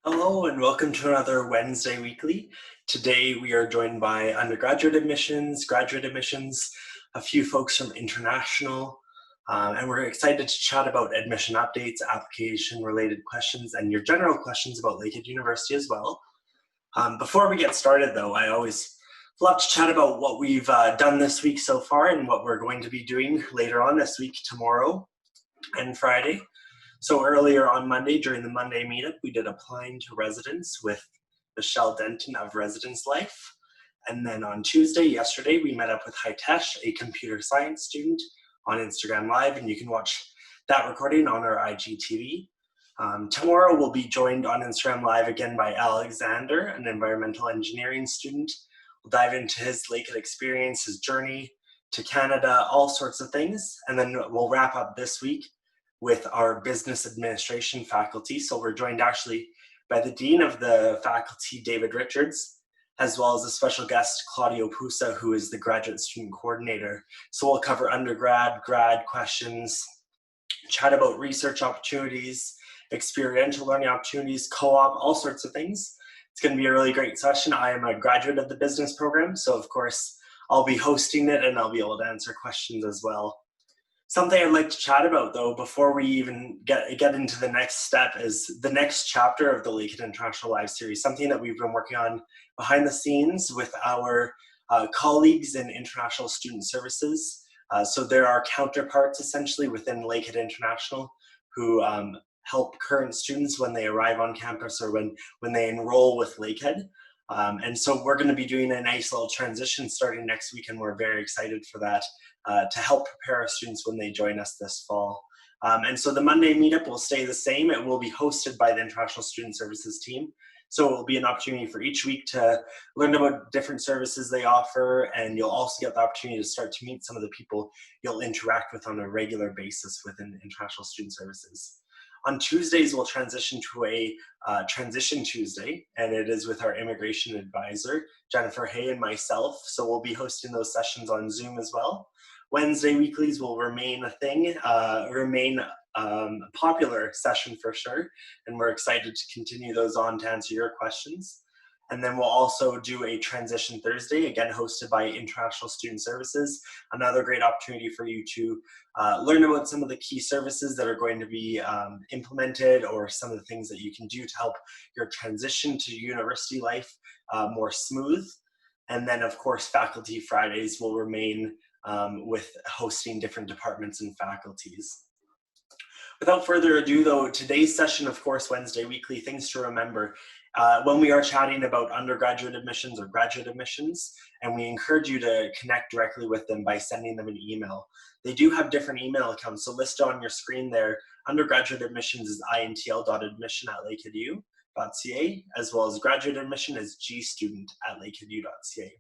Hello and welcome to another Wednesday Weekly. Today we are joined by undergraduate admissions, graduate admissions, a few folks from international, and we're excited to chat about admission updates, application related questions, and your general questions about Lakehead University as well. Before we get started though, I always love to chat about what we've done this week so far and what we're going to be doing later on this week, tomorrow and Friday. So earlier on Monday, during the Monday meetup, we did applying to residence with Michelle Denton of Residence Life. And then on Tuesday, yesterday, we met up with Hitesh, a computer science student, on Instagram Live, and you can watch that recording on our IGTV. Tomorrow, we'll be joined on Instagram Live again by Alexander, an environmental engineering student. We'll dive into his Lakehead experience, his journey to Canada, all sorts of things. And then we'll wrap up this week with our business administration faculty. So we're joined actually by the Dean of the faculty, David Richards, as well as a special guest, Claudio Pusa, who is the graduate student coordinator. So we'll cover undergrad, grad questions, chat about research opportunities, experiential learning opportunities, co-op, all sorts of things. It's gonna be a really great session. I am a graduate of the business program, so of course, I'll be hosting it and I'll be able to answer questions as well. Something I'd like to chat about though, before we even get into the next step, is the next chapter of the Lakehead International Live series, something that we've been working on behind the scenes with our colleagues in International Student Services. So there are counterparts essentially within Lakehead International who help current students when they arrive on campus or when they enroll with Lakehead. And so we're going to be doing a nice little transition starting next week, and we're very excited for that to help prepare our students when they join us this fall. And so the Monday meetup will stay the same. It will be hosted by the International Student Services team. So it will be an opportunity for each week to learn about different services they offer, and you'll also get the opportunity to start to meet some of the people you'll interact with on a regular basis within International Student Services. On Tuesdays, we'll transition to a Transition Tuesday, and it is with our immigration advisor, Jennifer Hay, and myself. So we'll be hosting those sessions on Zoom as well. Wednesday weeklies will remain a thing, a popular session for sure, and we're excited to continue those on to answer your questions. And then we'll also do a Transition Thursday, again hosted by International Student Services. Another great opportunity for you to learn about some of the key services that are going to be implemented, or some of the things that you can do to help your transition to university life more smooth. And then of course, Faculty Fridays will remain with hosting different departments and faculties. Without further ado though, today's session, of course, Wednesday Weekly, things to remember. When we are chatting about undergraduate admissions or graduate admissions, and we encourage you to connect directly with them by sending them an email. They do have different email accounts, so listed on your screen there. Undergraduate admissions is intl.admission@lakeheadu.ca, as well as graduate admission is gstudent@lakeheadu.ca.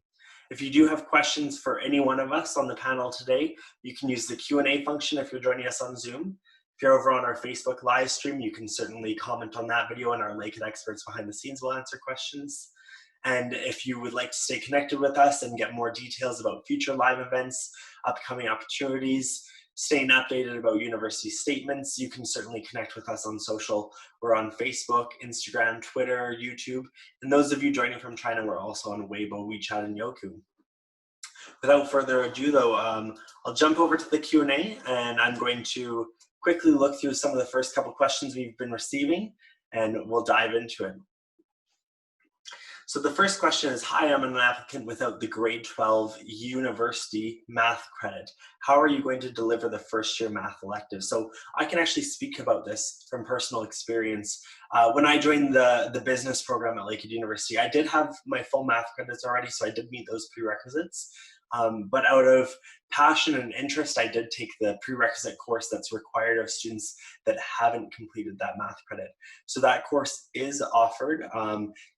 If you do have questions for any one of us on the panel today, you can use the Q&A function if you're joining us on Zoom. If you're over on our Facebook live stream, you can certainly comment on that video, and our Lakehead experts behind the scenes will answer questions. And if you would like to stay connected with us and get more details about future live events, upcoming opportunities, staying updated about university statements, you can certainly connect with us on social. We're on Facebook, Instagram, Twitter, YouTube, and those of you joining from China, we're also on Weibo, WeChat, and Youku. Without further ado though, I'll jump over to the Q&A, and I'm going to quickly look through some of the first couple questions we've been receiving, and we'll dive into it. So the first question is, hi, I'm an applicant without the grade 12 university math credit. How are you going to deliver the first year math elective? So I can actually speak about this from personal experience. When I joined the business program at Lakehead University, I did have my full math credits already, so I did meet those prerequisites. But out of passion and interest, I did take the prerequisite course that's required of students that haven't completed that math credit. So that course is offered.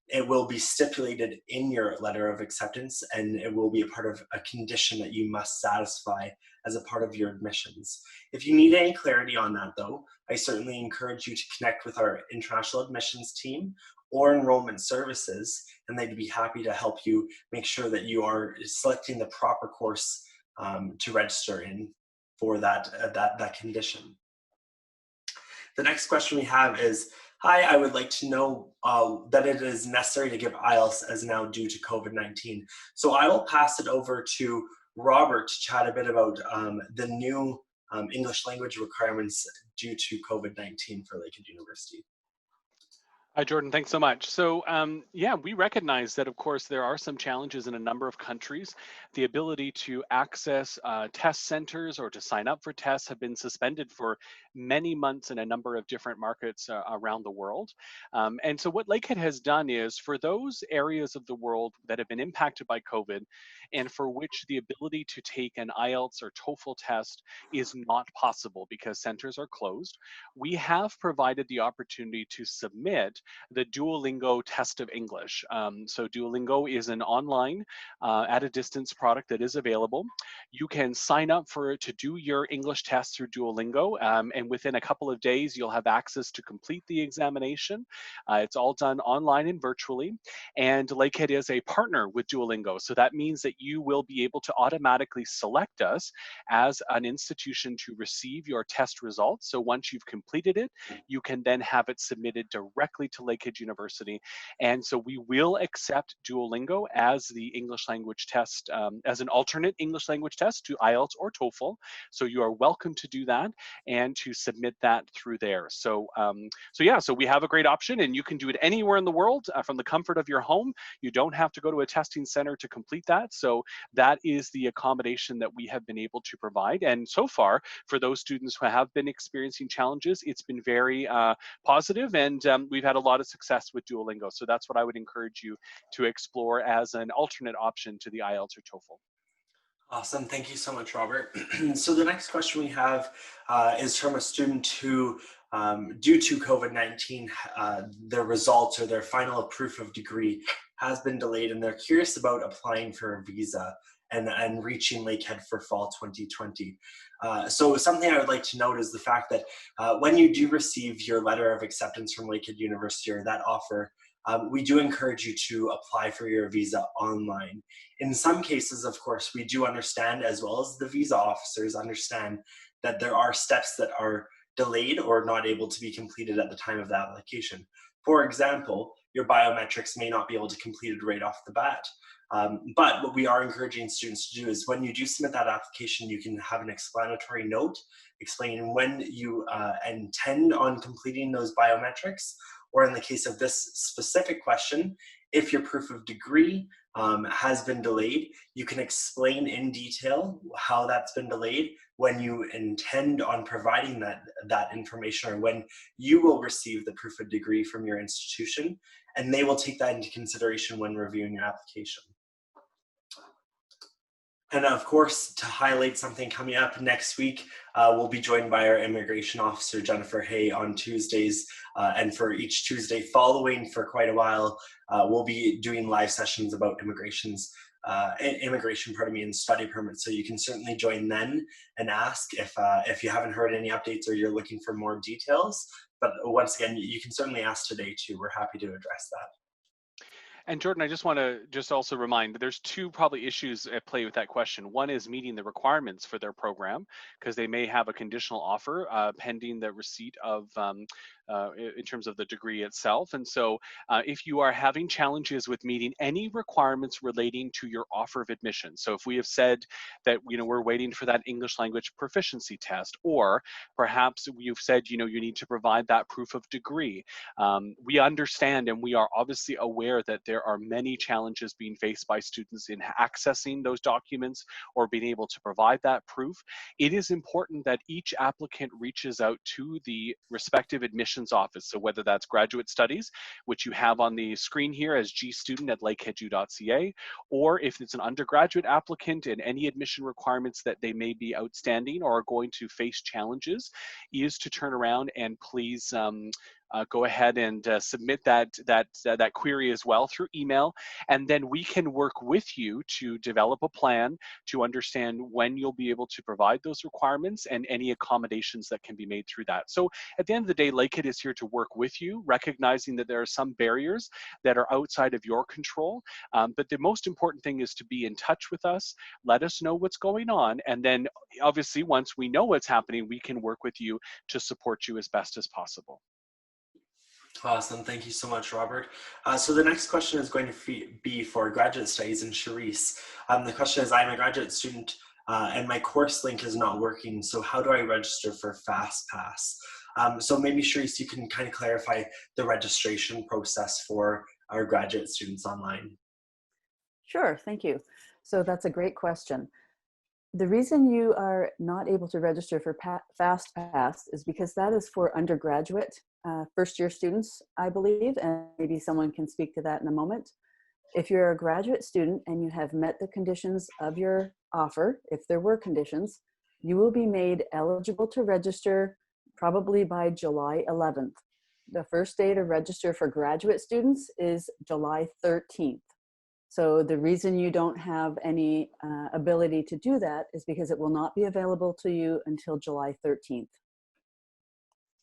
It will be stipulated in your letter of acceptance, and it will be a part of a condition that you must satisfy as a part of your admissions. If you need any clarity on that though, I certainly encourage you to connect with our international admissions team or enrollment services, and they'd be happy to help you make sure that you are selecting the proper course to register in for that condition. The next question we have is, Hi, I would like to know that it is necessary to give IELTS as now due to COVID-19. So I will pass it over to Robert to chat a bit about the new English language requirements due to COVID-19 for Lakehead University. Hi, Jordan. Thanks so much. So, yeah, we recognize that, of course, there are some challenges in a number of countries. The ability to access test centers or to sign up for tests have been suspended for many months in a number of different markets around the world. And so, what Lakehead has done is for those areas of the world that have been impacted by COVID and for which the ability to take an IELTS or TOEFL test is not possible because centers are closed, we have provided the opportunity to submit the Duolingo Test of English. So Duolingo is an online at a distance product that is available. You can sign up to do your English test through Duolingo, and within a couple of days, you'll have access to complete the examination. It's all done online and virtually. And Lakehead is a partner with Duolingo. So that means that you will be able to automatically select us as an institution to receive your test results. So once you've completed it, you can then have it submitted directly to Lakehead University. And so we will accept Duolingo as the English language test, as an alternate English language test to IELTS or TOEFL. So you are welcome to do that and to submit that through there. So we have a great option, and you can do it anywhere in the world from the comfort of your home. You don't have to go to a testing center to complete that. So that is the accommodation that we have been able to provide. And so far, for those students who have been experiencing challenges, it's been very positive, and we've had a lot of success with Duolingo. So that's what I would encourage you to explore as an alternate option to the IELTS or TOEFL. Awesome. Thank you so much, Robert. So the next question we have is from a student who, due to COVID-19, their results or their final proof of degree has been delayed, and they're curious about applying for a visa and reaching Lakehead for fall 2020. So something I would like to note is the fact that when you do receive your letter of acceptance from Lakehead University or that offer, we do encourage you to apply for your visa online. In some cases, of course, we do understand, as well as the visa officers understand, that there are steps that are delayed or not able to be completed at the time of the application. For example, your biometrics may not be able to complete it right off the bat. But what we are encouraging students to do is when you do submit that application, you can have an explanatory note explaining when you intend on completing those biometrics, or in the case of this specific question, if your proof of degree has been delayed, you can explain in detail how that's been delayed, when you intend on providing that information, or when you will receive the proof of degree from your institution, and they will take that into consideration when reviewing your application. And of course, to highlight something coming up next week, we'll be joined by our immigration officer, Jennifer Hay, on Tuesdays. And for each Tuesday following for quite a while, we'll be doing live sessions about immigration, and study permits. So you can certainly join then and ask if you haven't heard any updates or you're looking for more details. But once again, you can certainly ask today too. We're happy to address that. And Jordan, I just want to also remind that there's two probably issues at play with that question. One is meeting the requirements for their program, because they may have a conditional offer pending the receipt of in terms of the degree itself. And so if you are having challenges with meeting any requirements relating to your offer of admission, so if we have said that we're waiting for that English language proficiency test, or perhaps you've said you need to provide that proof of degree, we understand and we are obviously aware that there are many challenges being faced by students in accessing those documents or being able to provide that proof. It is important that each applicant reaches out to the respective admissions office. So whether that's graduate studies, which you have on the screen here as gstudent@lakeheadu.ca, or if it's an undergraduate applicant and any admission requirements that they may be outstanding or are going to face challenges, is to turn around and please go ahead and submit that query as well through email, and then we can work with you to develop a plan to understand when you'll be able to provide those requirements and any accommodations that can be made through that. So at the end of the day, Lakehead is here to work with you, recognizing that there are some barriers that are outside of your control, but the most important thing is to be in touch with us, let us know what's going on, and then obviously once we know what's happening, we can work with you to support you as best as possible. Awesome. Thank you so much, Robert. So the next question is going to be for graduate studies and Charisse. The question is, I'm a graduate student and my course link is not working. So how do I register for FastPass? So maybe Charisse, you can kind of clarify the registration process for our graduate students online. Sure, thank you. So that's a great question. The reason you are not able to register for FastPass is because that is for undergraduate first-year students, I believe, and maybe someone can speak to that in a moment. If you're a graduate student and you have met the conditions of your offer, if there were conditions, you will be made eligible to register probably by July 11th. The first day to register for graduate students is July 13th. So the reason you don't have any ability to do that is because it will not be available to you until July 13th.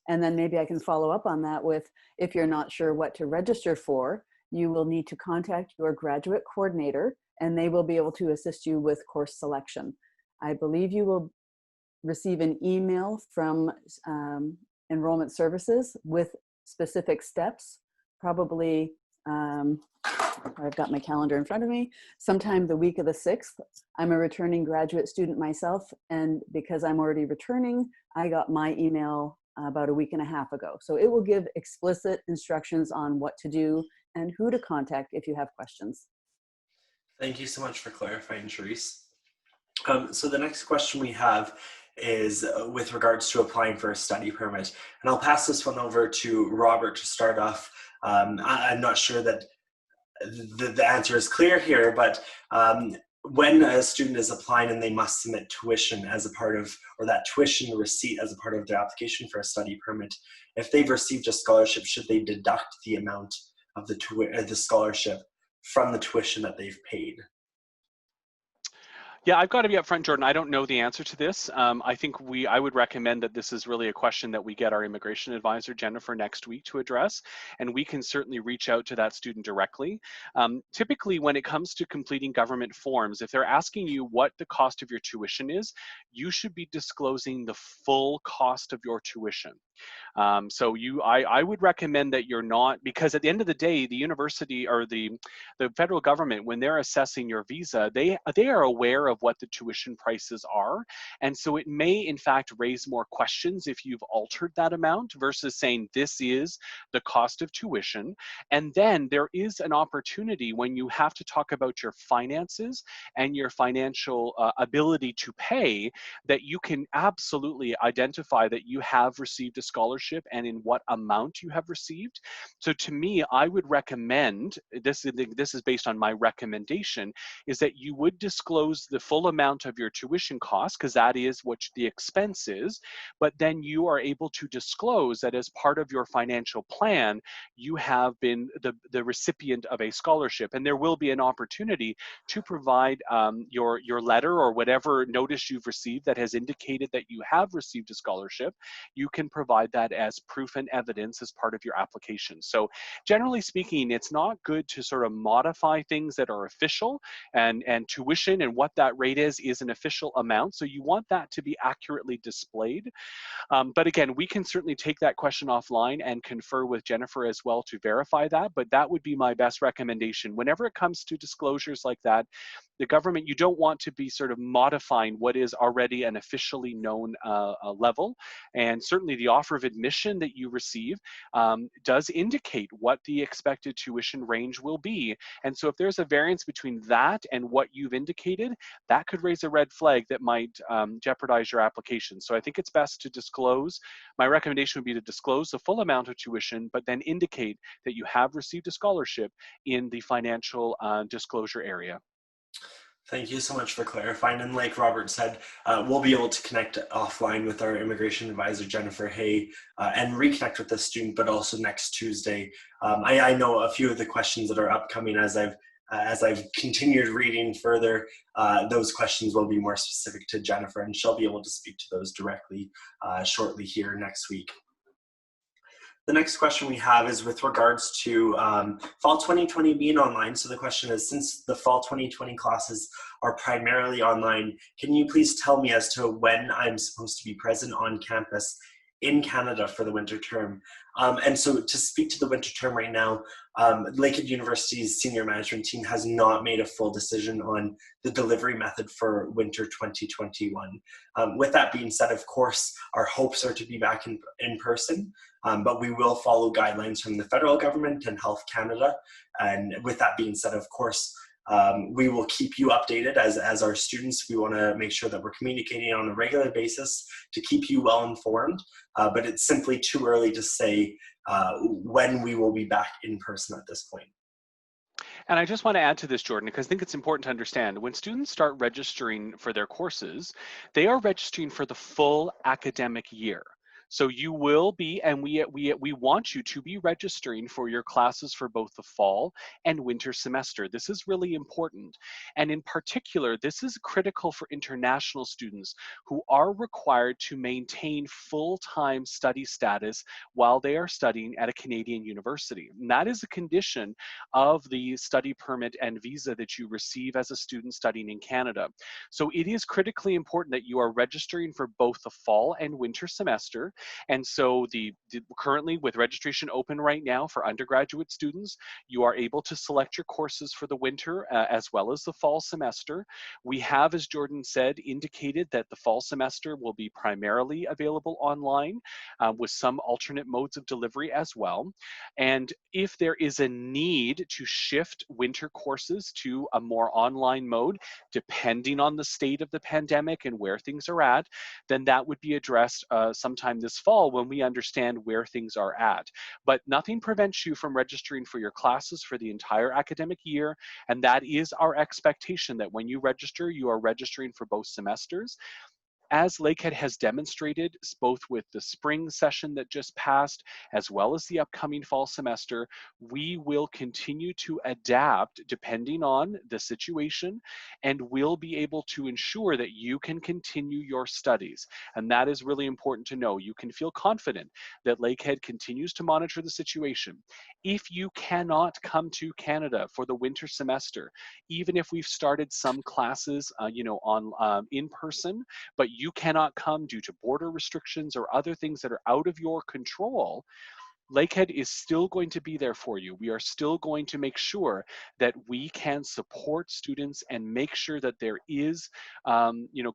And then maybe I can follow up on that with, if you're not sure what to register for, you will need to contact your graduate coordinator and they will be able to assist you with course selection. I believe you will receive an email from Enrollment Services with specific steps, probably, I've got my calendar in front of me, sometime the week of the 6th. I'm a returning graduate student myself, and because I'm already returning, I got my email about a week and a half ago. So it will give explicit instructions on what to do and who to contact if you have questions. Thank you so much for clarifying, Charisse. So the next question we have is with regards to applying for a study permit. And I'll pass this one over to Robert to start off. I'm not sure that the answer is clear here, but when a student is applying and they must submit tuition as a part of, or that tuition receipt as a part of their application for a study permit, if they've received a scholarship, should they deduct the amount of the scholarship from the tuition that they've paid? Yeah, I've got to be upfront, Jordan. I don't know the answer to this. I think I would recommend that this is really a question that we get our immigration advisor, Jennifer, next week to address, and we can certainly reach out to that student directly. Typically, when it comes to completing government forms, if they're asking you what the cost of your tuition is, you should be disclosing the full cost of your tuition. So I would recommend that you're not, because at the end of the day, the university or the federal government, when they're assessing your visa, they are aware of what the tuition prices are. And so it may in fact raise more questions if you've altered that amount versus saying this is the cost of tuition. And then there is an opportunity when you have to talk about your finances and your financial ability to pay, that you can absolutely identify that you have received a scholarship and in what amount you have received. So to me, I would recommend, this is based on my recommendation, is that you would disclose the full amount of your tuition costs, because that is what the expense is, but then you are able to disclose that as part of your financial plan, you have been the recipient of a scholarship, and there will be an opportunity to provide your letter or whatever notice you've received that has indicated that you have received a scholarship. You can provide that as proof and evidence as part of your application. So generally speaking, it's not good to sort of modify things that are official, and tuition and what that rate is an official amount. So you want that to be accurately displayed. But again, we can certainly take that question offline and confer with Jennifer as well to verify that, but that would be my best recommendation. Whenever it comes to disclosures like that, the government, you don't want to be sort of modifying what is already an officially known level. And certainly the offer of admission that you receive does indicate what the expected tuition range will be. And so if there's a variance between that and what you've indicated, that could raise a red flag that might jeopardize your application. So I think it's best to disclose. My recommendation would be to disclose the full amount of tuition, but then indicate that you have received a scholarship in the financial disclosure area. Thank you so much for clarifying. And like Robert said, we'll be able to connect offline with our immigration advisor, Jennifer Hay, and reconnect with the student, but also next Tuesday. I know a few of the questions that are upcoming as I've continued reading further. Those questions will be more specific to Jennifer, and she'll be able to speak to those directly shortly here next week. The next question we have is with regards to fall 2020 being online. So the question is, since the fall 2020 classes are primarily online, can you please tell me as to when I'm supposed to be present on campus in Canada for the winter term. And so to speak to the winter term right now, Lakehead University's senior management team has not made a full decision on the delivery method for winter 2021. With that being said, of course, our hopes are to be back in person, but we will follow guidelines from the federal government and Health Canada. And with that being said, of course, we will keep you updated as our students. We want to make sure that we're communicating on a regular basis to keep you well informed, but it's simply too early to say when we will be back in person at this point. And I just want to add to this, Jordan, because I think it's important to understand when students start registering for their courses, they are registering for the full academic year. So you will be, and we want you to be registering for your classes for both the fall and winter semester. This is really important. And in particular, this is critical for international students who are required to maintain full-time study status while they are studying at a Canadian university. And that is a condition of the study permit and visa that you receive as a student studying in Canada. So it is critically important that you are registering for both the fall and winter semester. And so currently with registration open right now for undergraduate students, you are able to select your courses for the winter as well as the fall semester. We have, as Jordan said, indicated that the fall semester will be primarily available online with some alternate modes of delivery as well. And if there is a need to shift winter courses to a more online mode, depending on the state of the pandemic and where things are at, then that would be addressed sometime this fall when we understand where things are at. But nothing prevents you from registering for your classes for the entire academic year, and that is our expectation, that when you register, you are registering for both semesters. As Lakehead has demonstrated, both with the spring session that just passed, as well as the upcoming fall semester, we will continue to adapt depending on the situation, and we'll be able to ensure that you can continue your studies. And that is really important to know. You can feel confident that Lakehead continues to monitor the situation. If you cannot come to Canada for the winter semester, even if we've started some classes, in person, but you cannot come due to border restrictions or other things that are out of your control, Lakehead is still going to be there for you. We are still going to make sure that we can support students and make sure that there is,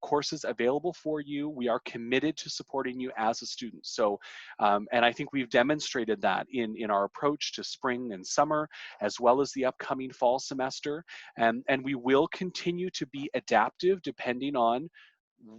courses available for you. We are committed to supporting you as a student. So, and I think we've demonstrated that in our approach to spring and summer, as well as the upcoming fall semester. And we will continue to be adaptive depending on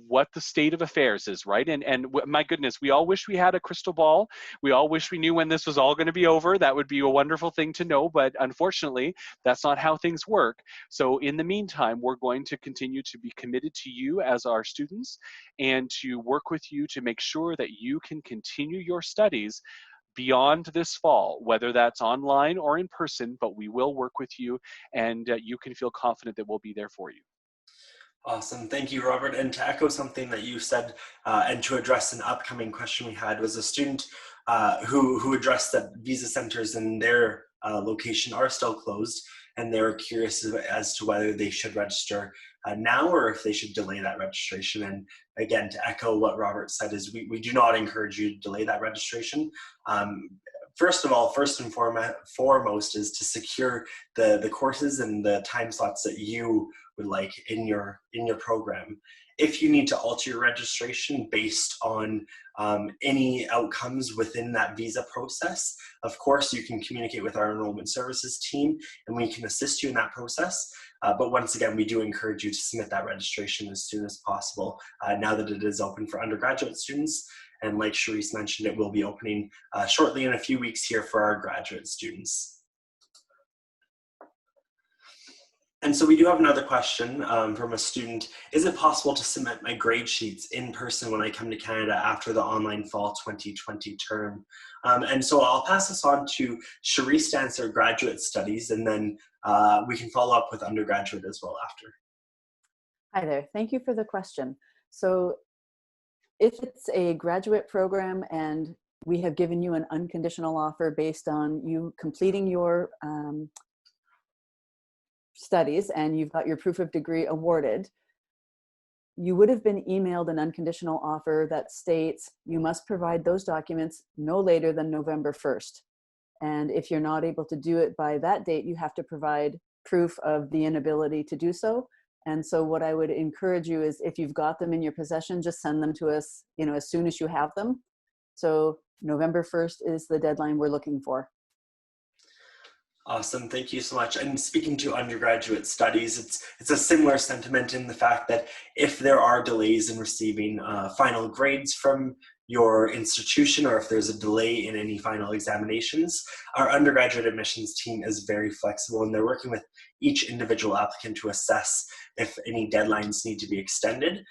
what the state of affairs is, right? And my goodness, we all wish we had a crystal ball. We all wish we knew when this was all going to be over. That would be a wonderful thing to know, but unfortunately, that's not how things work. So in the meantime, we're going to continue to be committed to you as our students and to work with you to make sure that you can continue your studies beyond this fall, whether that's online or in person, but we will work with you, and you can feel confident that we'll be there for you. Awesome. Thank you, Robert. And to echo something that you said, and to address an upcoming question we had, was a student who addressed that visa centers in their location are still closed, and they were curious as to whether they should register now or if they should delay that registration. And again, to echo what Robert said, is we do not encourage you to delay that registration. First of all, first and foremost is to secure the courses and the time slots that you would like in your program. If you need to alter your registration based on any outcomes within that visa process, of course, you can communicate with our enrollment services team and we can assist you in that process. But once again, we do encourage you to submit that registration as soon as possible now that it is open for undergraduate students. And like Charisse mentioned, it will be opening shortly in a few weeks here for our graduate students. And so we do have another question from a student. Is it possible to submit my grade sheets in person when I come to Canada after the online fall 2020 term? And so I'll pass this on to Charisse to answer graduate studies, and then we can follow up with undergraduate as well after. Hi there, thank you for the question. So if it's a graduate program and we have given you an unconditional offer based on you completing your studies and you've got your proof of degree awarded, you would have been emailed an unconditional offer that states you must provide those documents no later than November 1st. And if you're not able to do it by that date, you have to provide proof of the inability to do so. And so what I would encourage you is, if you've got them in your possession, just send them to us, as soon as you have them. So November 1st is the deadline we're looking for. Awesome, thank you so much. And speaking to undergraduate studies, it's a similar sentiment in the fact that if there are delays in receiving final grades from your institution, or if there's a delay in any final examinations, our undergraduate admissions team is very flexible, and they're working with each individual applicant to assess if any deadlines need to be extended.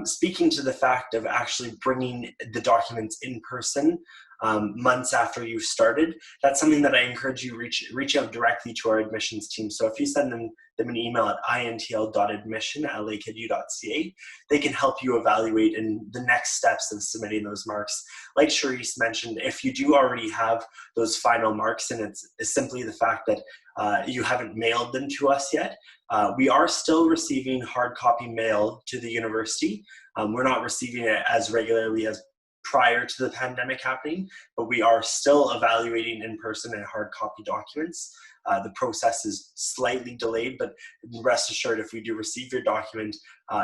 Speaking to the fact of actually bringing the documents in person months after you've started, that's something that I encourage you reach out directly to our admissions team. So if you send them an email at intl.admission@lakeheadu.ca, they can help you evaluate in the next steps of submitting those marks. Like Charisse mentioned, if you do already have those final marks and it's simply the fact that you haven't mailed them to us yet, we are still receiving hard copy mail to the university. We're not receiving it as regularly as prior to the pandemic happening, but we are still evaluating in person and hard copy documents. The process is slightly delayed, but rest assured, if we do receive your document,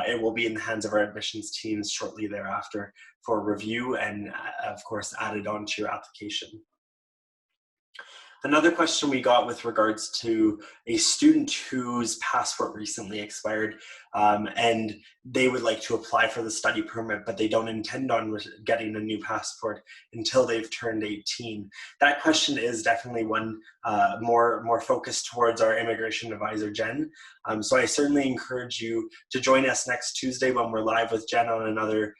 it will be in the hands of our admissions teams shortly thereafter for review and, of course, added onto your application. Another question we got with regards to a student whose passport recently expired, and they would like to apply for the study permit, but they don't intend on getting a new passport until they've turned 18. That question is definitely one more focused towards our immigration advisor, Jen. So I certainly encourage you to join us next Tuesday when we're live with Jen on another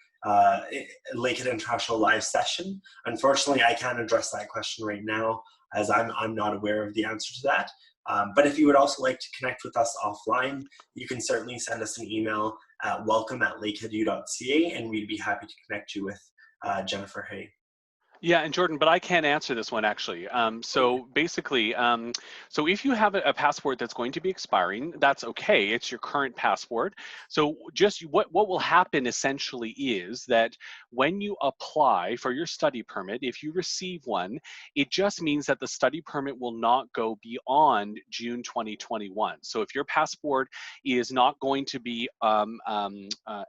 Lakehead International live session. Unfortunately, I can't address that question right now, as I'm not aware of the answer to that. But if you would also like to connect with us offline, you can certainly send us an email at welcome@lakeheadu.ca, and we'd be happy to connect you with Jennifer Hay. Yeah, and Jordan, but I can't answer this one actually. So basically, so if you have a passport that's going to be expiring, that's okay. It's your current passport. So just what will happen essentially is that when you apply for your study permit, if you receive one, it just means that the study permit will not go beyond June 2021. So if your passport is not going to be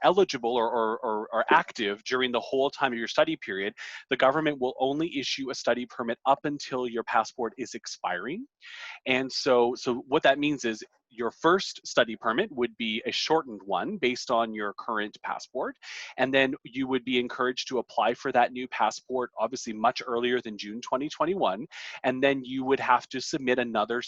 eligible or active during the whole time of your study period, the government will only issue a study permit up until your passport is expiring. And so what that means is your first study permit would be a shortened one based on your current passport. And then you would be encouraged to apply for that new passport, obviously much earlier than June 2021. And then you would have to submit another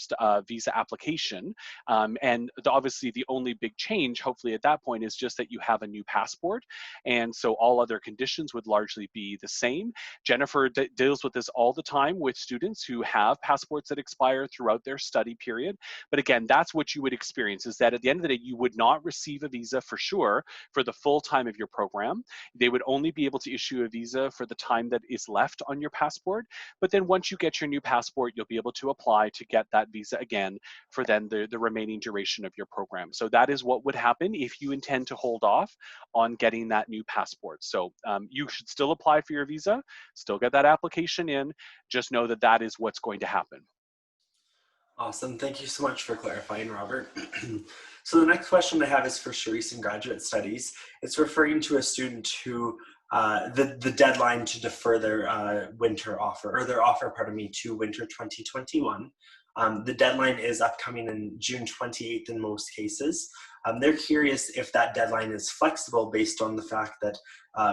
visa application. And obviously the only big change, hopefully at that point, is just that you have a new passport. And so all other conditions would largely be the same. Jennifer deals with this all the time with students who have passports that expire throughout their study period. But again, that's what you would experience, is that at the end of the day, you would not receive a visa for sure for the full time of your program. They would only be able to issue a visa for the time that is left on your passport. But then once you get your new passport, you'll be able to apply to get that visa again for then the remaining duration of your program. So that is what would happen if you intend to hold off on getting that new passport. So you should still apply for your visa, still get that application in, just know that that is what's going to happen. Awesome. Thank you so much for clarifying, Robert. So the next question I have is for Charisse in graduate studies. It's referring to a student who the deadline to defer their winter offer, or their offer, pardon me, to winter 2021. The deadline is upcoming in June 28th in most cases. They're curious if that deadline is flexible based on the fact that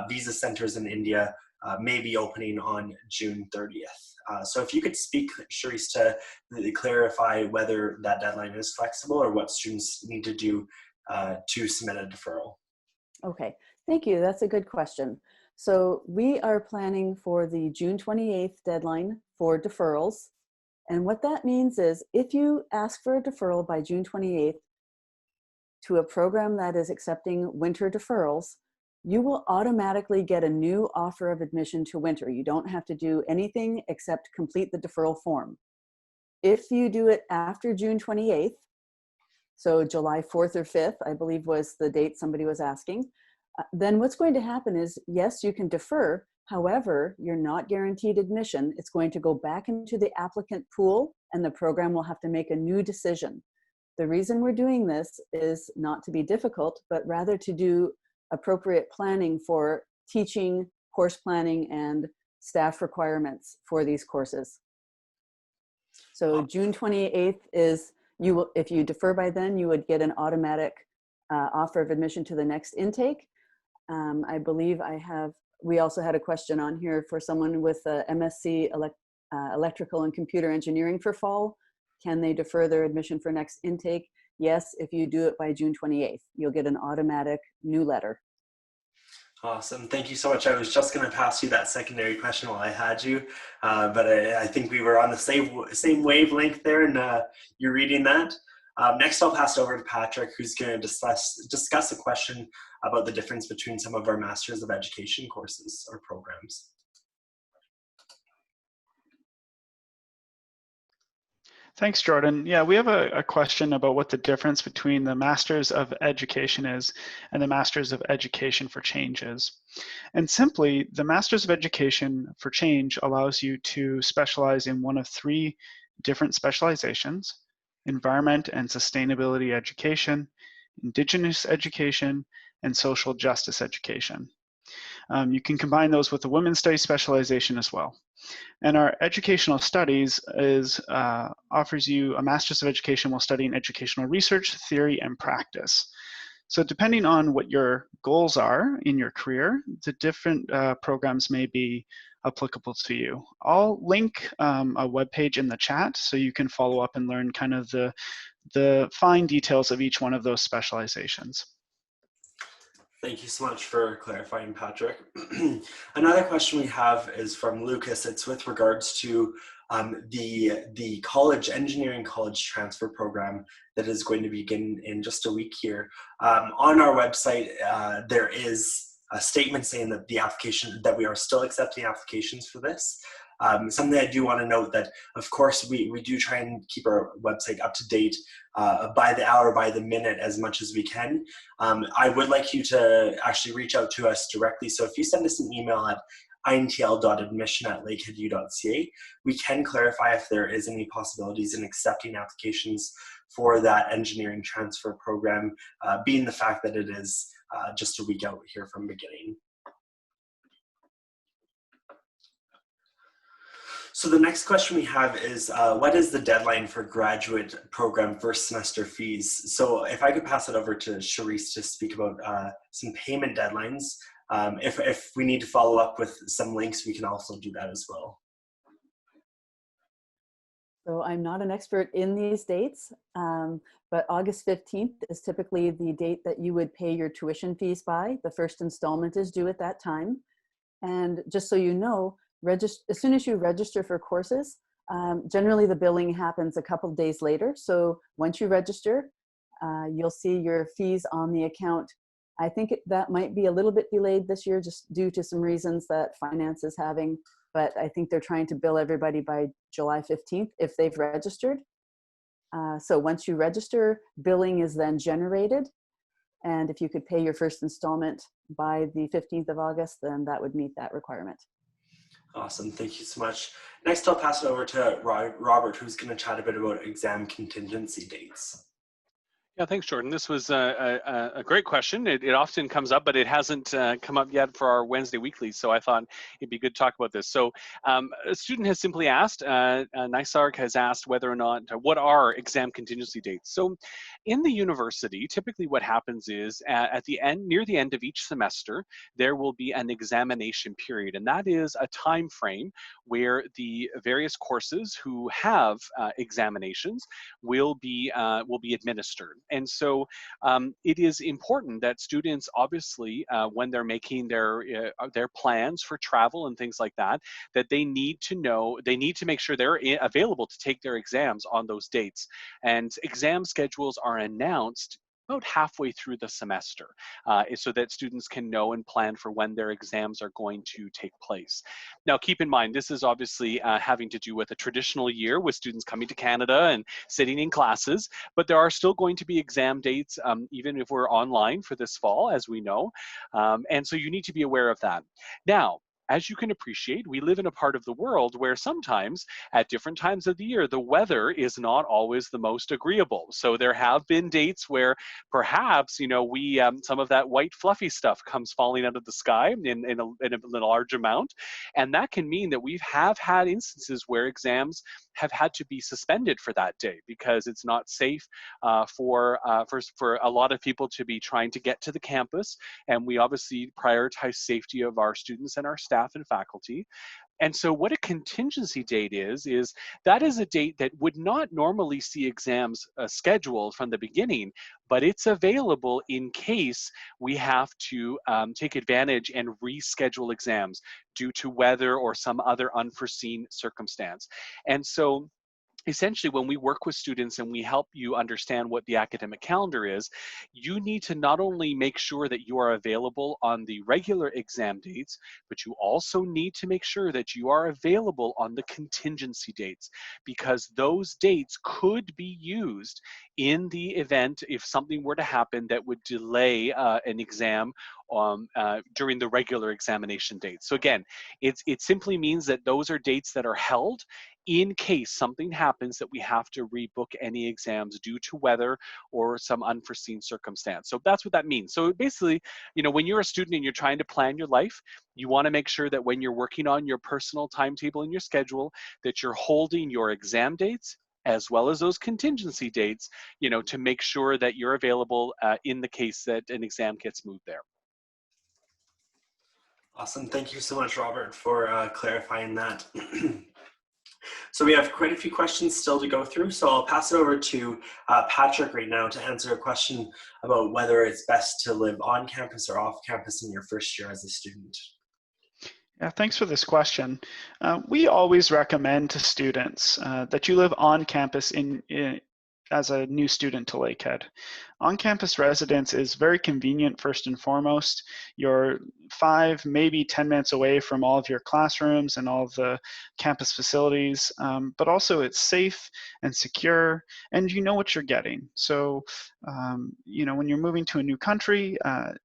visa centers in India may be opening on June 30th. So if you could speak, Charisse, to clarify whether that deadline is flexible or what students need to do to submit a deferral. Okay, thank you. That's a good question. So we are planning for the June 28th deadline for deferrals. And what that means is if you ask for a deferral by June 28th to a program that is accepting winter deferrals, you will automatically get a new offer of admission to winter. You don't have to do anything except complete the deferral form. If you do it after June 28th, So July 4th or 5th, I believe was the date somebody was asking. Then what's going to happen is, yes, you can defer. However, you're not guaranteed admission. It's going to go back into the applicant pool and the program will have to make a new decision. The reason we're doing this is not to be difficult, but rather to do appropriate planning for teaching, course planning, and staff requirements for these courses. So June 28th is, you will, if you defer by then, you would get an automatic offer of admission to the next intake. I believe we also had a question on here for someone with a MSc electrical and computer engineering for fall. Can they defer their admission for next intake? Yes, if you do it by June 28th, you'll get an automatic new letter. Awesome. Thank you so much. I was just going to pass you that secondary question while I had you, but I think we were on the same wavelength there, and you're reading that. Next, I'll pass it over to Patrick, who's going to discuss a question about the difference between some of our Masters of Education courses or programs. Thanks, Jordan. Yeah, we have a question about what the difference between the Masters of Education is and the Masters of Education for Change is. And simply, the Masters of Education for Change allows you to specialize in one of 3 different specializations: environment and sustainability education, Indigenous education, and social justice education. You can combine those with the women's studies specialization as well. And our educational studies offers you a Master's of Education while studying educational research, theory, and practice. So depending on what your goals are in your career, the different programs may be applicable to you. I'll link a webpage in the chat so you can follow up and learn kind of the fine details of each one of those specializations. Thank you so much for clarifying, Patrick. Another question we have is from Lucas. It's with regards to the engineering college transfer program that is going to begin in just a week here. On our website, there is a statement saying that we are still accepting applications for this. Something I do want to note that, of course, we do try and keep our website up to date by the hour, by the minute, as much as we can. I would like you to actually reach out to us directly. So if you send us an email at intl.admission@lakeheadu.ca, we can clarify if there is any possibilities in accepting applications for that engineering transfer program, being the fact that it is just a week out here from beginning. So the next question we have is, what is the deadline for graduate program first semester fees? So if I could pass it over to Charisse to speak about some payment deadlines. If we need to follow up with some links, we can also do that as well. So I'm not an expert in these dates, but August 15th is typically the date that you would pay your tuition fees by. The first installment is due at that time. And just so you know, as soon as you register for courses, generally the billing happens a couple of days later. So once you register, you'll see your fees on the account. I think that might be a little bit delayed this year just due to some reasons that finance is having, but I think they're trying to bill everybody by July 15th if they've registered. So once you register, billing is then generated. And if you could pay your first installment by the 15th of August, then that would meet that requirement. Awesome, thank you so much. Next, I'll pass it over to Robert, who's going to chat a bit about exam contingency dates. Yeah, thanks, Jordan. This was a great question. It often comes up, but it hasn't come up yet for our Wednesday weekly. So I thought it'd be good to talk about this. So a student has simply asked, Nysarg has asked whether or not, what are exam contingency dates? So in the university, typically what happens is near the end of each semester, there will be an examination period. And that is a time frame where the various courses who have examinations will be administered. And so it is important that students, obviously, when they're making their plans for travel and things like that, that they need to make sure they're available to take their exams on those dates. And exam schedules are announced about halfway through the semester, so that students can know and plan for when their exams are going to take place. Now, keep in mind, this is obviously having to do with a traditional year with students coming to Canada and sitting in classes, but there are still going to be exam dates, even if we're online for this fall, as we know. And so you need to be aware of that. Now, as you can appreciate, we live in a part of the world where sometimes at different times of the year, the weather is not always the most agreeable. So there have been dates where perhaps, we some of that white fluffy stuff comes falling out of the sky in a large amount. And that can mean that we have had instances where exams have had to be suspended for that day because it's not safe for a lot of people to be trying to get to the campus. And we obviously prioritize safety of our students and our staff and faculty. And so what a contingency date is that is a date that would not normally see exams scheduled from the beginning, but it's available in case we have to take advantage and reschedule exams due to weather or some other unforeseen circumstance. And so essentially, when we work with students and we help you understand what the academic calendar is, you need to not only make sure that you are available on the regular exam dates, but you also need to make sure that you are available on the contingency dates, because those dates could be used in the event if something were to happen that would delay an exam during the regular examination dates. So again, it simply means that those are dates that are held in case something happens that we have to rebook any exams due to weather or some unforeseen circumstance. So that's what that means. So basically, when you're a student and you're trying to plan your life, you want to make sure that when you're working on your personal timetable and your schedule, that you're holding your exam dates as well as those contingency dates, to make sure that you're available in the case that an exam gets moved there. Awesome. Thank you so much, Robert, for clarifying that. So we have quite a few questions still to go through. So I'll pass it over to Patrick right now to answer a question about whether it's best to live on campus or off campus in your first year as a student. Yeah, thanks for this question. We always recommend to students that you live on campus as a new student to Lakehead. On-campus residence is very convenient first and foremost. You're 5, maybe 10 minutes away from all of your classrooms and all of the campus facilities, but also it's safe and secure, and you know what you're getting. So, when you're moving to a new country,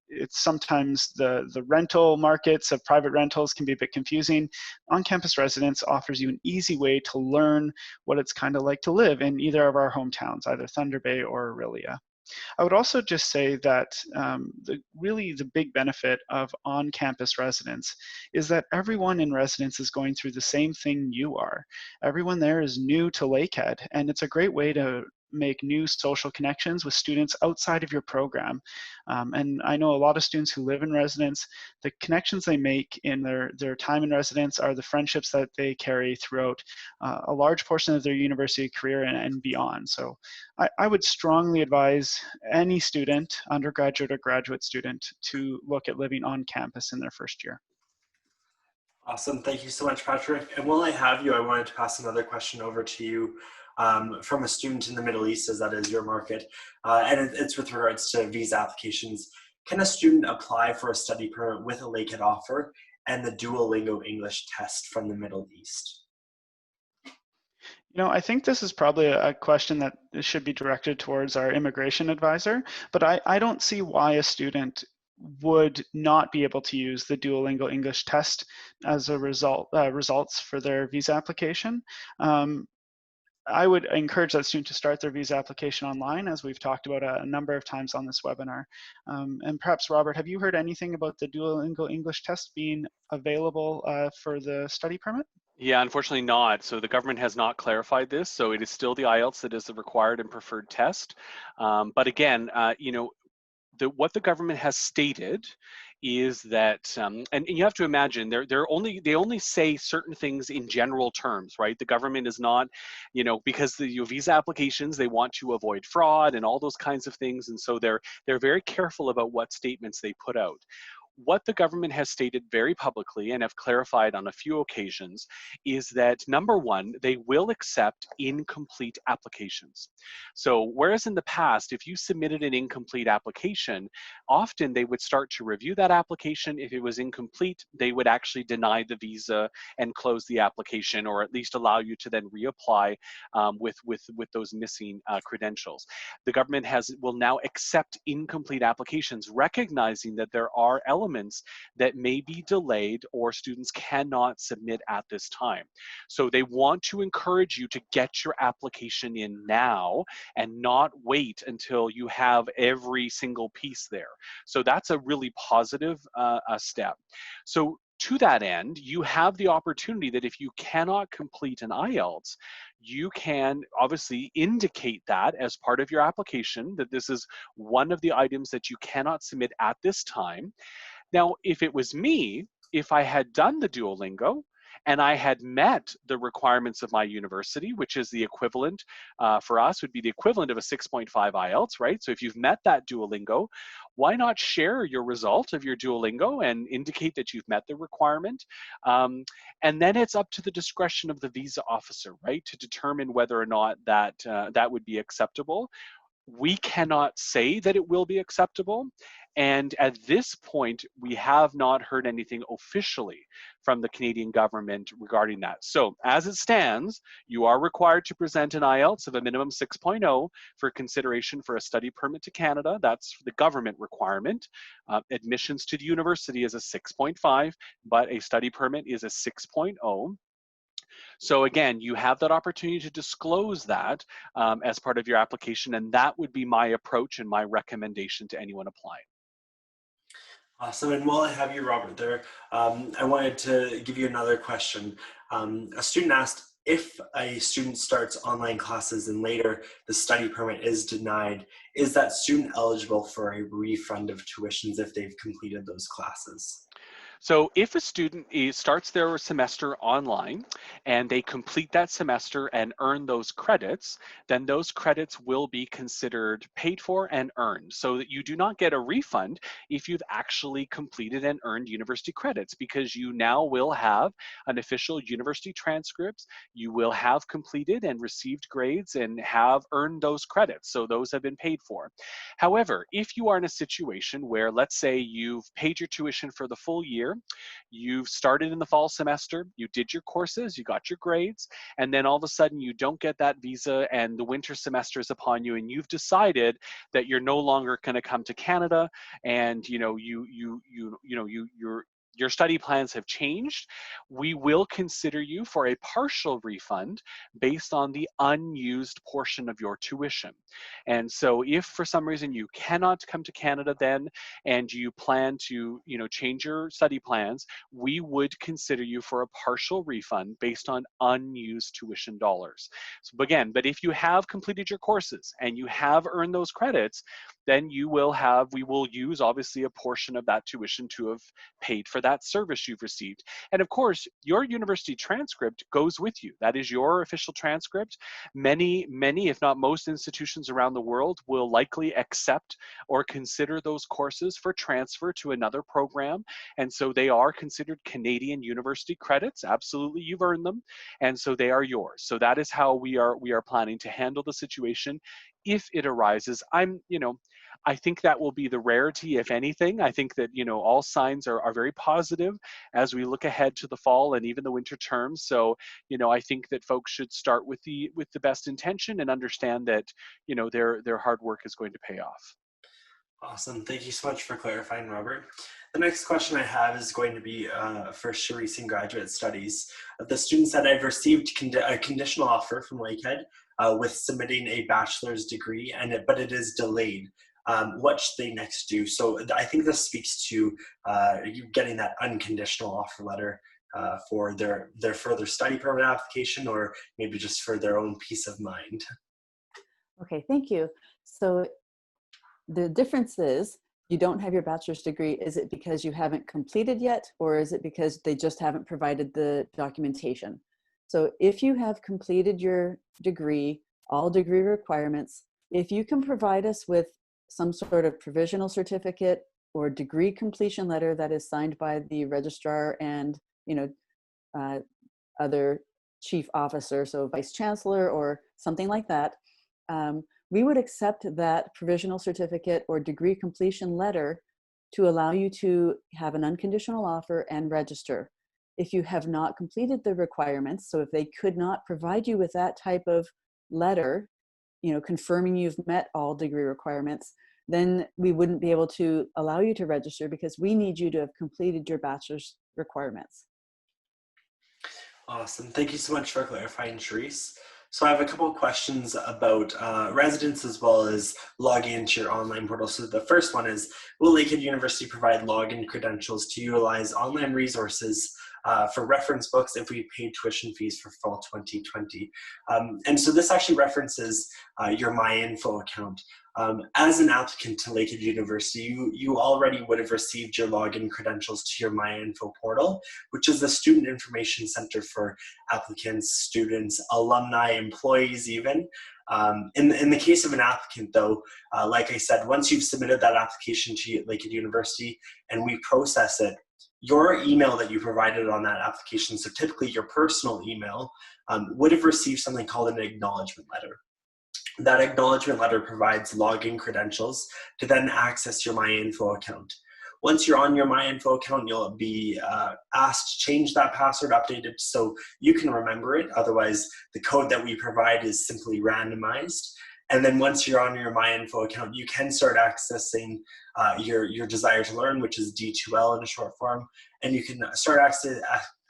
it's sometimes the rental markets of private rentals can be a bit confusing. On-campus residence offers you an easy way to learn what it's kind of like to live in either of our hometowns, either Thunder Bay or Orillia. I would also just say that the big benefit of on-campus residence is that everyone in residence is going through the same thing you are. Everyone there is new to Lakehead, and it's a great way to make new social connections with students outside of your program. And I know a lot of students who live in residence, the connections they make in their time in residence are the friendships that they carry throughout a large portion of their university career and beyond. So I would strongly advise any student, undergraduate or graduate student, to look at living on campus in their first year. Awesome. Thank you so much, Patrick. And while I have you, I wanted to pass another question over to you from a student in the Middle East, as that is your market. And it's with regards to visa applications. Can a student apply for a study permit with a Lakehead offer and the Duolingo English test from the Middle East? I think this is probably a question that should be directed towards our immigration advisor, but I don't see why a student would not be able to use the Duolingo English test as a results for their visa application. I would encourage that student to start their visa application online, as we've talked about a number of times on this webinar. And perhaps, Robert, have you heard anything about the Duolingo English test being available for the study permit? Yeah, unfortunately not. So the government has not clarified this. So it is still the IELTS that is the required and preferred test. But again, what the government has stated is that, and you have to imagine, they only say certain things in general terms, right? The government is not, because the visa applications, they want to avoid fraud and all those kinds of things, and so they're very careful about what statements they put out. what the government has stated very publicly and have clarified on a few occasions is that, number one, they will accept incomplete applications. So whereas in the past, if you submitted an incomplete application, often they would start to review that application. If it was incomplete, they would actually deny the visa and close the application, or at least allow you to then reapply with those missing credentials. The government will now accept incomplete applications, recognizing that there are elements that may be delayed or students cannot submit at this time. So they want to encourage you to get your application in now and not wait until you have every single piece there. So that's a really positive step. So to that end, you have the opportunity that if you cannot complete an IELTS, you can obviously indicate that as part of your application, that this is one of the items that you cannot submit at this time. Now, if it was me, if I had done the Duolingo and I had met the requirements of my university, which is the equivalent for us, would be the equivalent of a 6.5 IELTS, right? So if you've met that Duolingo, why not share your result of your Duolingo and indicate that you've met the requirement? And then it's up to the discretion of the visa officer, right, to determine whether or not that that would be acceptable. We cannot say that it will be acceptable. And at this point, we have not heard anything officially from the Canadian government regarding that. So as it stands, you are required to present an IELTS of a minimum 6.0 for consideration for a study permit to Canada. That's the government requirement. Admissions to the university is a 6.5, but a study permit is a 6.0. So again, you have that opportunity to disclose that as part of your application, and that would be my approach and my recommendation to anyone applying. Awesome. And while I have you, Robert, there, I wanted to give you another question. A student asked, if a student starts online classes and later the study permit is denied, is that student eligible for a refund of tuitions if they've completed those classes? So if a student starts their semester online and they complete that semester and earn those credits, then those credits will be considered paid for and earned, so that you do not get a refund if you've actually completed and earned university credits, because you now will have an official university transcript, you will have completed and received grades and have earned those credits, so those have been paid for. However, if you are in a situation where, let's say, you've paid your tuition for the full year, you've started in the fall semester, you did your courses, you got your grades, and then all of a sudden you don't get that visa and the winter semester is upon you, and you've decided that you're no longer going to come to Canada, and your study plans have changed, we will consider you for a partial refund based on the unused portion of your tuition. And so if for some reason you cannot come to Canada then, and you plan to change your study plans, we would consider you for a partial refund based on unused tuition dollars. So again, but if you have completed your courses and you have earned those credits, then we will use obviously a portion of that tuition to have paid for that service you've received. And of course, your university transcript goes with you. That is your official transcript. Many, if not most institutions around the world will likely accept or consider those courses for transfer to another program. And so they are considered Canadian university credits. Absolutely, you've earned them. And so they are yours. So that is how we are planning to handle the situation if it arises. I think that will be the rarity, if anything. I think that, all signs are very positive as we look ahead to the fall and even the winter terms. So, I think that folks should start with the best intention and understand that, their hard work is going to pay off. Awesome. Thank you so much for clarifying, Robert. The next question I have is going to be for Charisse in graduate studies. The student said, I've received a conditional offer from Lakehead with submitting a bachelor's degree, but it is delayed. What should they next do? So I think this speaks to you getting that unconditional offer letter for their further study permit application, or maybe just for their own peace of mind. Okay, thank you. So the difference is, you don't have your bachelor's degree. Is it because you haven't completed yet, or is it because they just haven't provided the documentation? So if you have completed your degree, all degree requirements, if you can provide us with some sort of provisional certificate or degree completion letter that is signed by the registrar and, other chief officer, so vice chancellor or something like that, we would accept that provisional certificate or degree completion letter to allow you to have an unconditional offer and register. If you have not completed the requirements, so if they could not provide you with that type of letter, confirming you've met all degree requirements, then we wouldn't be able to allow you to register because we need you to have completed your bachelor's requirements. Awesome. Thank you so much for clarifying, Charisse. So I have a couple of questions about residence as well as logging into your online portal. So the first one is, will Lakehead University provide login credentials to utilize online resources for reference books if we paid tuition fees for fall 2020? And so this actually references your MyInfo account. As an applicant to Lakehead University, you already would have received your login credentials to your MyInfo portal, which is the student information center for applicants, students, alumni, employees even. In the case of an applicant though, like I said, once you've submitted that application to Lakehead University and we process it, your email that you provided on that application, so typically your personal email, would have received something called an acknowledgement letter. That acknowledgement letter provides login credentials to then access your MyInfo account. Once you're on your MyInfo account, you'll be asked to change that password, update it so you can remember it. Otherwise, the code that we provide is simply randomized. And then once you're on your MyInfo account, you can start accessing your desire to learn, which is D2L in a short form, and you can start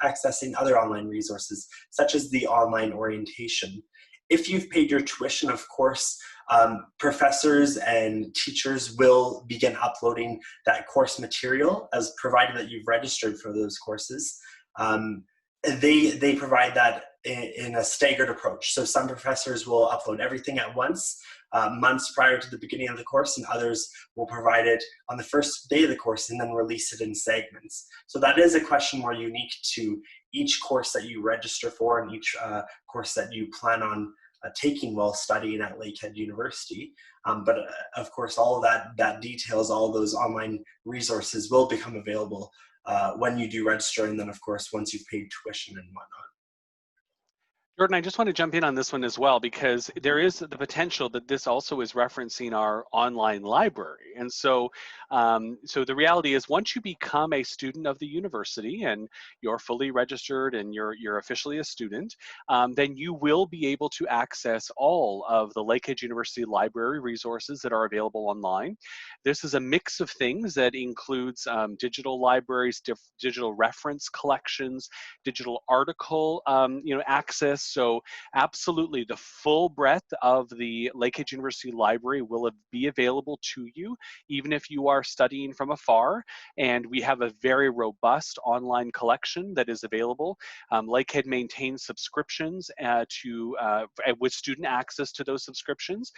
accessing other online resources, such as the online orientation. If you've paid your tuition, of course, professors and teachers will begin uploading that course material as provided that you've registered for those courses. They provide that in a staggered approach. So some professors will upload everything at once, months prior to the beginning of the course, and others will provide it on the first day of the course and then release it in segments. So that is a question more unique to each course that you register for and each course that you plan on taking while studying at Lakehead University. But of course, all of that details, all those online resources will become available when you do register, and then of course, once you've paid tuition and whatnot. Jordan, I just want to jump in on this one as well, because there is the potential that this also is referencing our online library. And so, so the reality is, once you become a student of the university and you're fully registered and you're officially a student, then you will be able to access all of the Lakehead University library resources that are available online. This is a mix of things that includes digital libraries, digital reference collections, digital article access. So absolutely, the full breadth of the Lakehead University Library will be available to you, even if you are studying from afar. And we have a very robust online collection that is available. Lakehead maintains subscriptions with student access to those subscriptions,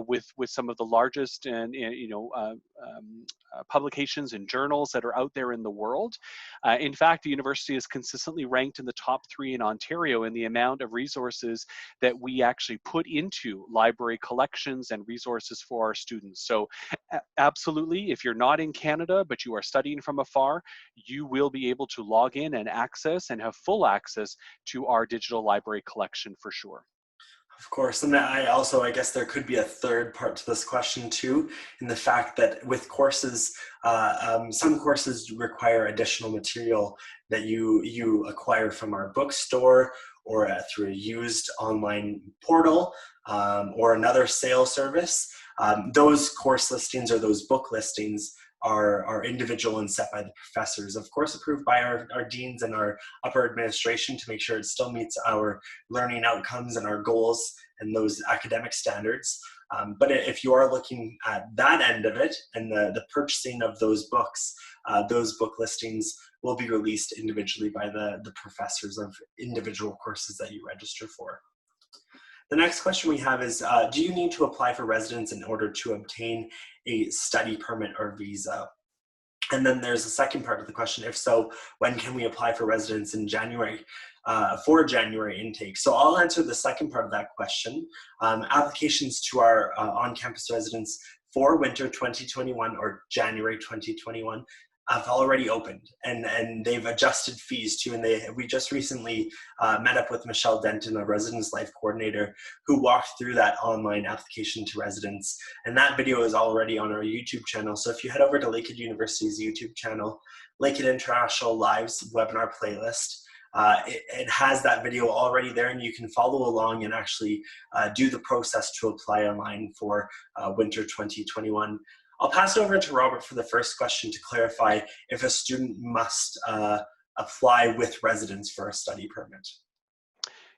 with some of the largest and publications and journals that are out there in the world. In fact, the university is consistently ranked in the top 3 in Ontario in the amount of resources that we actually put into library collections and resources for our students. So absolutely, if you're not in Canada, but you are studying from afar, you will be able to log in and access and have full access to our digital library collection for sure. Of course, and I guess there could be a third part to this question too, in the fact that with courses, some courses require additional material that you acquire from our bookstore or through a used online portal or another sales service. Those course listings or those book listings are individual and set by the professors, of course approved by our deans and our upper administration to make sure it still meets our learning outcomes and our goals and those academic standards. But if you are looking at that end of it and the purchasing of those book listings will be released individually by the professors of individual courses that you register for. The next question we have is, do you need to apply for residence in order to obtain a study permit or visa? And then there's a second part of the question, if so, when can we apply for residence in January, for January intake? So I'll answer the second part of that question. Applications to our on-campus residence for winter 2021 or January 2021 have already opened, and they've adjusted fees too. And we just recently met up with Michelle Denton, a residence life coordinator, who walked through that online application to residents. And that video is already on our YouTube channel. So if you head over to Lakehead University's YouTube channel, Lakehead International Live's webinar playlist, it has that video already there, and you can follow along and actually do the process to apply online for winter 2021. I'll pass it over to Robert for the first question to clarify if a student must apply with residence for a study permit.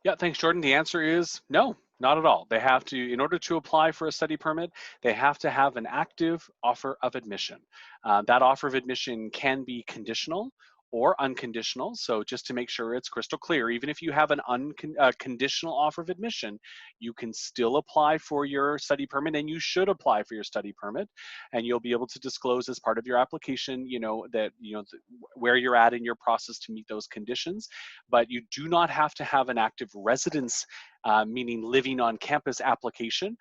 Yeah, thanks, Jordan. The answer is no, not at all. They have to, in order to apply for a study permit, they have to have an active offer of admission. That offer of admission can be conditional or unconditional. So just to make sure it's crystal clear, even if you have an conditional offer of admission, you can still apply for your study permit, and you should apply for your study permit, and you'll be able to disclose as part of your application, where you're at in your process to meet those conditions. But you do not have to have an active residence, meaning living on campus application.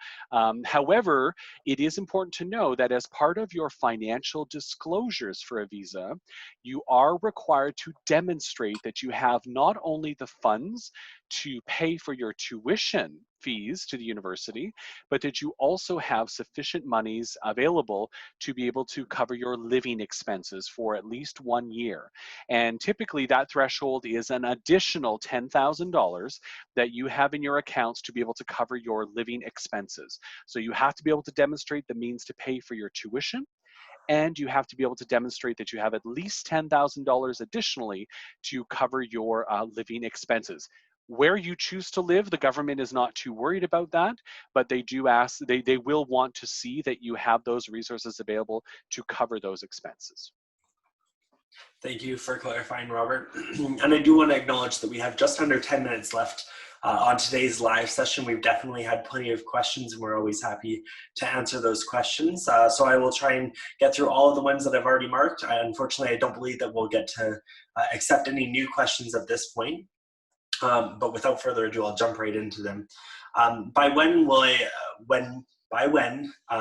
However, it is important to know that as part of your financial disclosures for a visa, you are required to demonstrate that you have not only the funds to pay for your tuition fees to the university, but that you also have sufficient monies available to be able to cover your living expenses for at least 1 year. And typically that threshold is an additional $10,000 that you have in your accounts to be able to cover your living expenses. So you have to be able to demonstrate the means to pay for your tuition, and you have to be able to demonstrate that you have at least $10,000 additionally to cover your living expenses. Where you choose to live, the government is not too worried about that, but they do ask, they will want to see that you have those resources available to cover those expenses. Thank you for clarifying, Robert. And I do want to acknowledge that we have just under 10 minutes left on today's live session. We've definitely had plenty of questions, and we're always happy to answer those questions. So I will try and get through all of the ones that I've already marked. Unfortunately, I don't believe that we'll get to accept any new questions at this point. But without further ado, I'll jump right into them. By when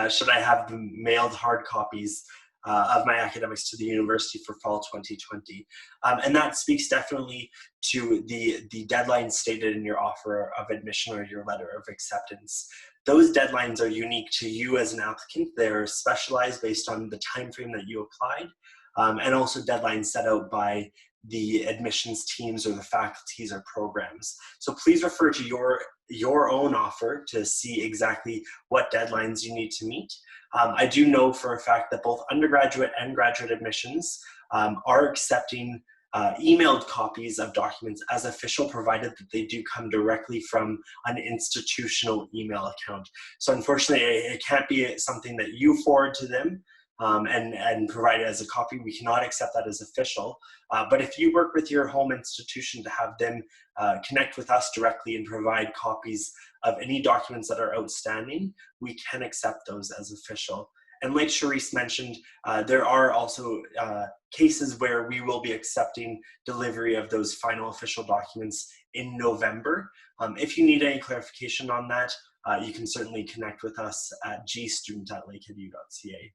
should I have mailed hard copies of my academics to the university for fall 2020? And that speaks definitely to the deadline stated in your offer of admission or your letter of acceptance. Those deadlines are unique to you as an applicant. They're specialized based on the time frame that you applied, and also deadlines set out by the admissions teams or the faculties or programs. So please refer to your own offer to see exactly what deadlines you need to meet. I do know for a fact that both undergraduate and graduate admissions are accepting emailed copies of documents as official, provided that they do come directly from an institutional email account. So unfortunately, it can't be something that you forward to them and provide it as a copy. We cannot accept that as official. But if you work with your home institution to have them connect with us directly and provide copies of any documents that are outstanding, we can accept those as official. And like Charisse mentioned, there are also cases where we will be accepting delivery of those final official documents in November. If you need any clarification on that, you can certainly connect with us at gstudent@lakeheadu.ca.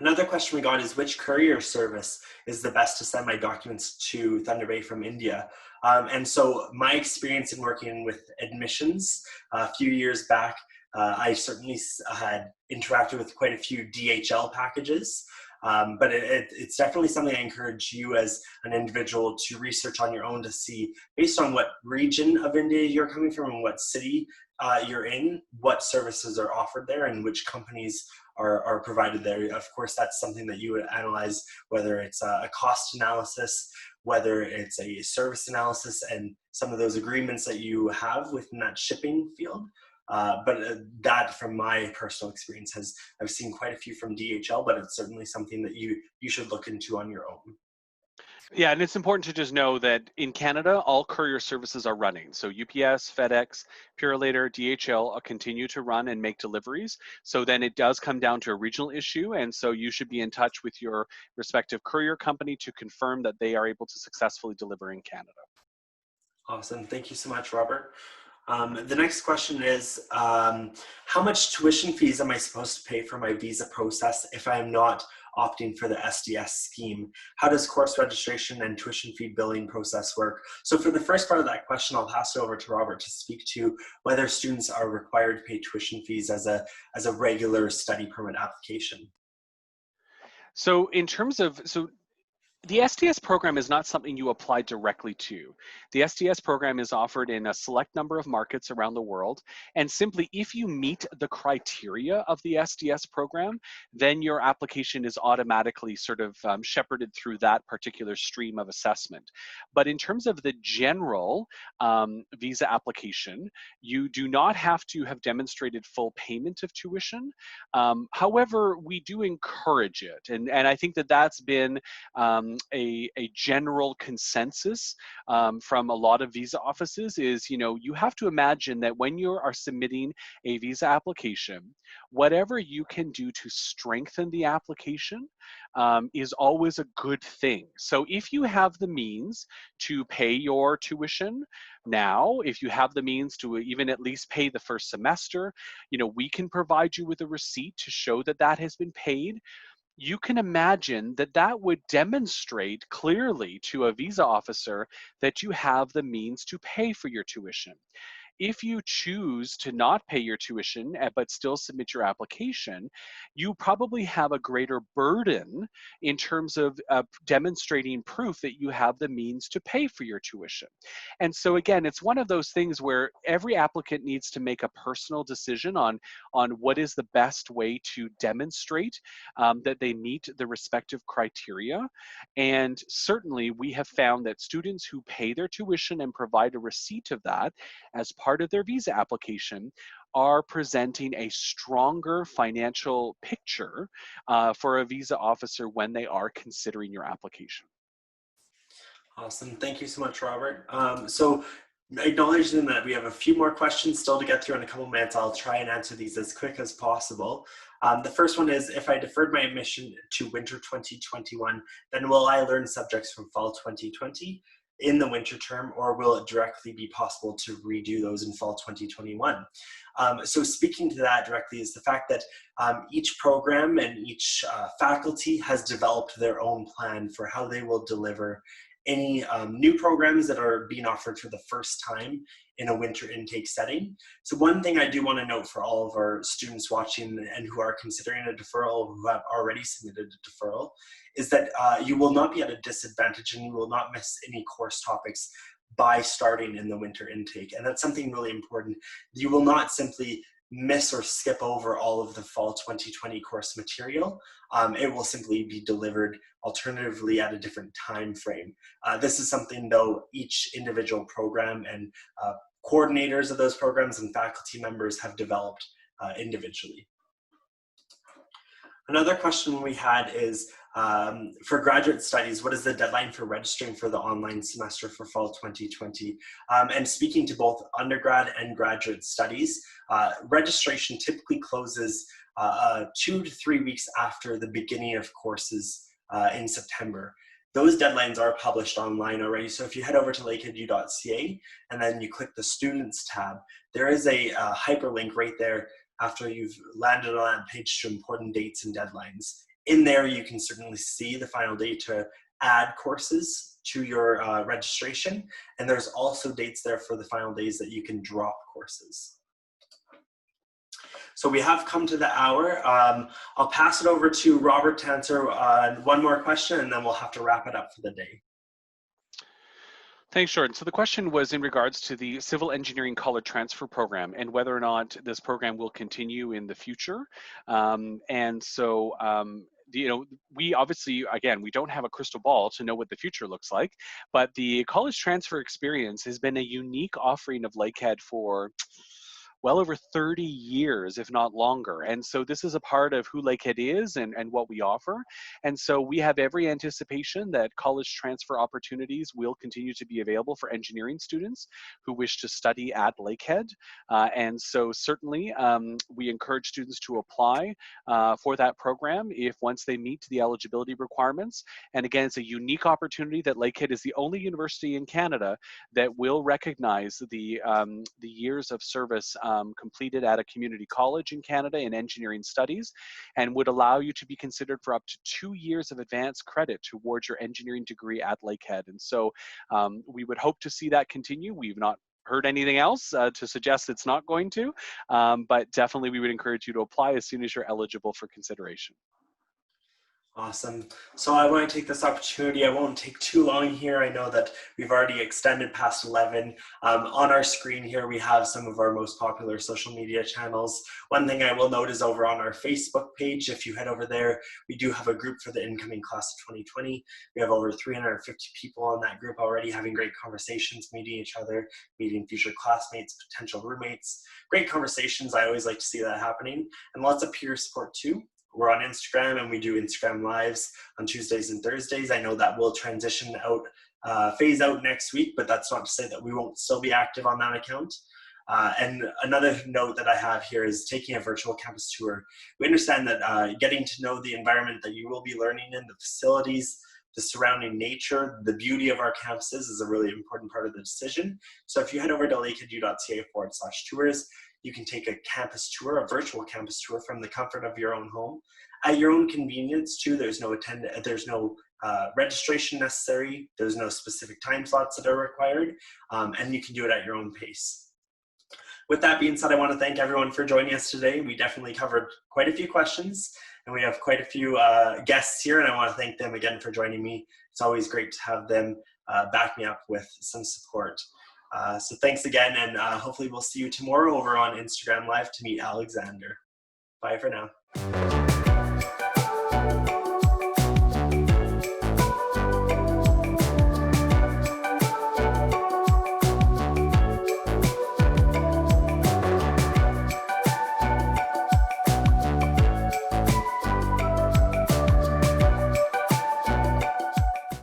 Another question we got is, which courier service is the best to send my documents to Thunder Bay from India? And so my experience in working with admissions a few years back, I certainly had interacted with quite a few DHL packages, but it's definitely something I encourage you as an individual to research on your own to see, based on what region of India you're coming from and what city you're in, what services are offered there and which companies are provided there. Of course, that's something that you would analyze, whether it's a cost analysis, whether it's a service analysis, and some of those agreements that you have within that shipping field. But that, from my personal experience, I've seen quite a few from DHL, but it's certainly something that you should look into on your own. Yeah, and it's important to just know that in Canada, all courier services are running. So UPS, FedEx, Purolator, DHL continue to run and make deliveries. So then it does come down to a regional issue. And so you should be in touch with your respective courier company to confirm that they are able to successfully deliver in Canada. Awesome. Thank you so much, Robert. The next question is, how much tuition fees am I supposed to pay for my visa process if I am not opting for the SDS scheme? How does course registration and tuition fee billing process work? So for the first part of that question, I'll pass it over to Robert to speak to whether students are required to pay tuition fees as a regular study permit application. So in terms of, the SDS program is not something you apply directly to. The SDS program is offered in a select number of markets around the world. And simply, if you meet the criteria of the SDS program, then your application is automatically sort of shepherded through that particular stream of assessment. But in terms of the general visa application, you do not have to have demonstrated full payment of tuition. However, we do encourage it. And I think that that's been a general consensus from a lot of visa offices is, you have to imagine that when you are submitting a visa application, whatever you can do to strengthen the application is always a good thing. So if you have the means to pay your tuition now, if you have the means to even at least pay the first semester, we can provide you with a receipt to show that that has been paid. You can imagine that that would demonstrate clearly to a visa officer that you have the means to pay for your tuition. If you choose to not pay your tuition but still submit your application, you probably have a greater burden in terms of demonstrating proof that you have the means to pay for your tuition. And so again, it's one of those things where every applicant needs to make a personal decision on what is the best way to demonstrate that they meet the respective criteria. And certainly we have found that students who pay their tuition and provide a receipt of that as part of their visa application are presenting a stronger financial picture for a visa officer when they are considering your application. Awesome. Thank you so much, Robert. So acknowledging that we have a few more questions still to get through in a couple minutes, I'll try and answer these as quick as possible. The first one is, if I deferred my admission to winter 2021, then will I learn subjects from fall 2020 in the winter term, or will it directly be possible to redo those in fall 2021? So speaking to that directly is the fact that each program and each faculty has developed their own plan for how they will deliver any new programs that are being offered for the first time in a winter intake setting. So one thing I do want to note for all of our students watching and who are considering a deferral, who have already submitted a deferral, is that you will not be at a disadvantage and you will not miss any course topics by starting in the winter intake. And that's something really important. You will not simply miss or skip over all of the fall 2020 course material. It will simply be delivered alternatively at a different time frame. This is something, though, each individual program and coordinators of those programs and faculty members have developed individually. Another question we had is, for graduate studies, what is the deadline for registering for the online semester for fall 2020? And speaking to both undergrad and graduate studies, registration typically closes 2 to 3 weeks after the beginning of courses in September. Those deadlines are published online already. So if you head over to lakeheadu.ca and then you click the Students tab, there is a hyperlink right there after you've landed on that page to important dates and deadlines. In there, you can certainly see the final date to add courses to your registration. And there's also dates there for the final days that you can drop courses. So we have come to the hour. I'll pass it over to Robert to answer one more question, and then we'll have to wrap it up for the day. Thanks, Jordan. So the question was in regards to the Civil Engineering College Transfer Program and whether or not this program will continue in the future. We obviously, again, we don't have a crystal ball to know what the future looks like, but the college transfer experience has been a unique offering of Lakehead for well over 30 years, if not longer. And so this is a part of who Lakehead is and what we offer. And so we have every anticipation that college transfer opportunities will continue to be available for engineering students who wish to study at Lakehead. And so certainly we encourage students to apply for that program if once they meet the eligibility requirements. And again, it's a unique opportunity that Lakehead is the only university in Canada that will recognize the years of service completed at a community college in Canada in engineering studies, and would allow you to be considered for up to 2 years of advanced credit towards your engineering degree at Lakehead. And so we would hope to see that continue. We've not heard anything else to suggest it's not going to, but definitely we would encourage you to apply as soon as you're eligible for consideration. Awesome. So I want to take this opportunity. I won't take too long here. I know that we've already extended past 11. On our screen here, we have some of our most popular social media channels. One thing I will note is over on our Facebook page, if you head over there, we do have a group for the incoming class of 2020. We have over 350 people in that group already having great conversations, meeting each other, meeting future classmates, potential roommates. Great conversations. I always like to see that happening, and lots of peer support too. We're on Instagram, and we do Instagram lives on Tuesdays and Thursdays. I know that will transition out, phase out next week, but that's not to say that we won't still be active on that account. And another note that I have here is taking a virtual campus tour. We understand that getting to know the environment that you will be learning in, the facilities, the surrounding nature, the beauty of our campuses is a really important part of the decision. So if you head over to lakeheadu.ca/tours, you can take a campus tour, a virtual campus tour from the comfort of your own home at your own convenience too. There's no registration necessary. There's no specific time slots that are required, and you can do it at your own pace. With that being said, I want to thank everyone for joining us today. We definitely covered quite a few questions, and we have quite a few guests here, and I want to thank them again for joining me. It's always great to have them back me up with some support. So thanks again, and hopefully we'll see you tomorrow over on Instagram Live to meet Alexander. Bye for now.